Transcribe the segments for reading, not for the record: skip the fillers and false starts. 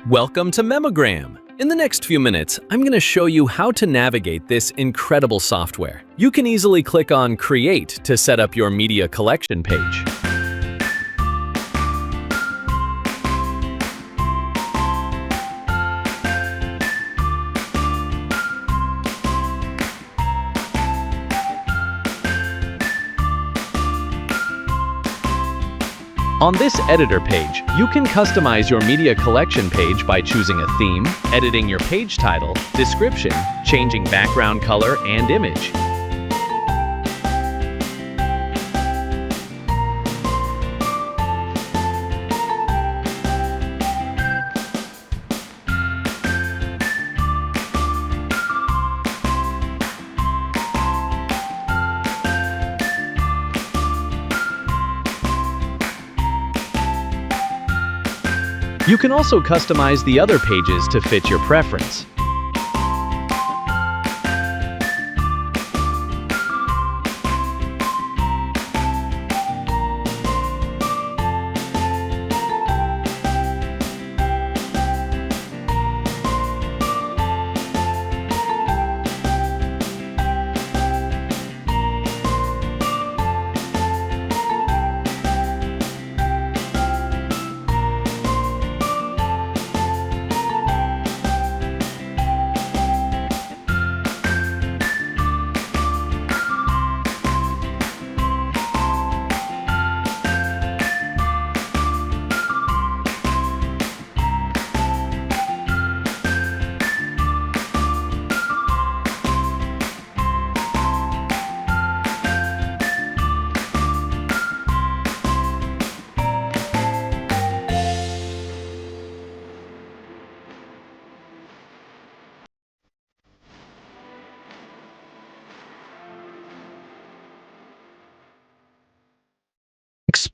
Welcome to Memogram. In the next few minutes, I'm going to show you how to navigate this incredible software. You can easily click on Create to set up your media collection page. On this editor page, you can customize your media collection page by choosing a theme, editing your page title, description, changing background color and image. You can also customize the other pages to fit your preference.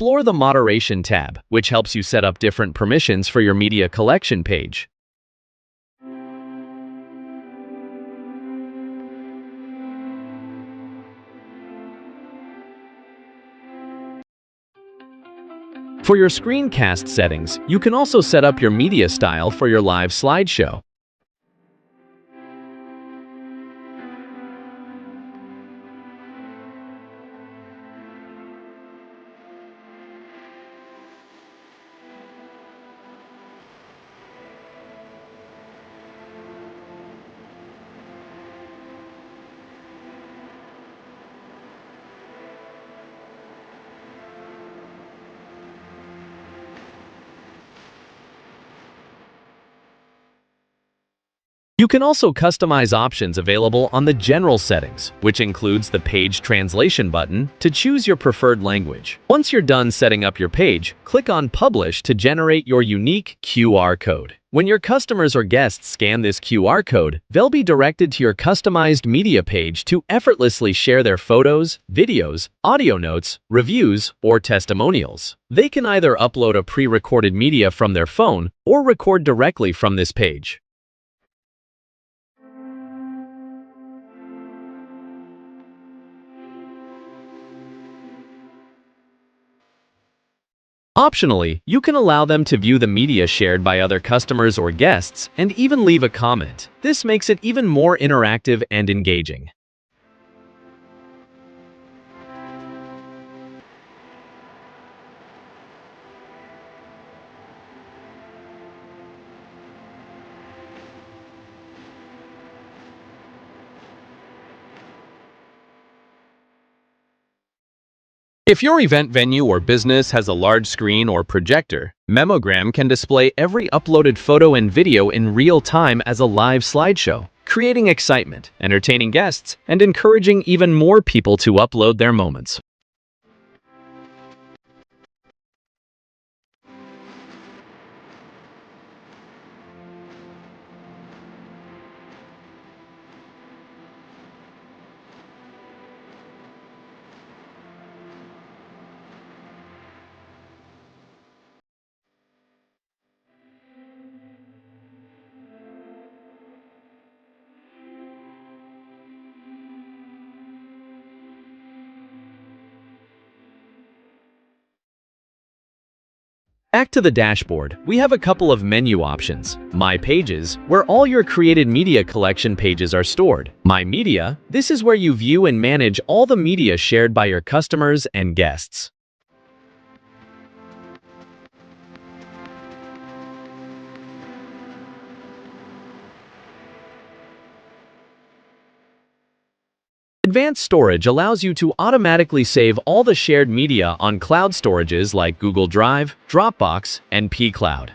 Explore the Moderation tab, which helps you set up different permissions for your media collection page. For your screencast settings, you can also set up your media style for your live slideshow. You can also customize options available on the General settings, which includes the Page Translation button to choose your preferred language. Once you're done setting up your page, click on Publish to generate your unique QR code. When your customers or guests scan this QR code, they'll be directed to your customized media page to effortlessly share their photos, videos, audio notes, reviews, or testimonials. They can either upload a pre-recorded media from their phone or record directly from this page. Optionally, you can allow them to view the media shared by other customers or guests and even leave a comment. This makes it even more interactive and engaging. If your event venue or business has a large screen or projector, Memogram can display every uploaded photo and video in real time as a live slideshow, creating excitement, entertaining guests, and encouraging even more people to upload their moments. Back to the dashboard, we have a couple of menu options. My Pages, where all your created media collection pages are stored. My Media, this is where you view and manage all the media shared by your customers and guests. Advanced storage allows you to automatically save all the shared media on cloud storages like Google Drive, Dropbox, and pCloud.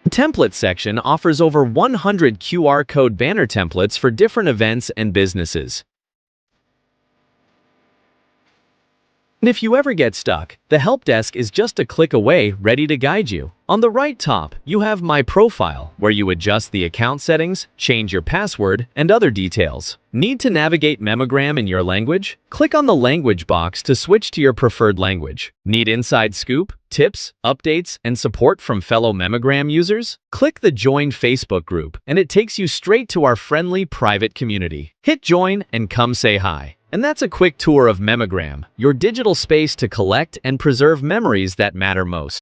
The Template section offers over 100 QR code banner templates for different events and businesses. And if you ever get stuck, the help desk is just a click away, ready to guide you. On the right top, you have My Profile, where you adjust the account settings, change your password, and other details. Need to navigate Memogram in your language? Click on the language box to switch to your preferred language. Need inside scoop, tips, updates, and support from fellow Memogram users? Click the Join Facebook group, and it takes you straight to our friendly private community. Hit join and come say hi. And that's a quick tour of Memogram, your digital space to collect and preserve memories that matter most.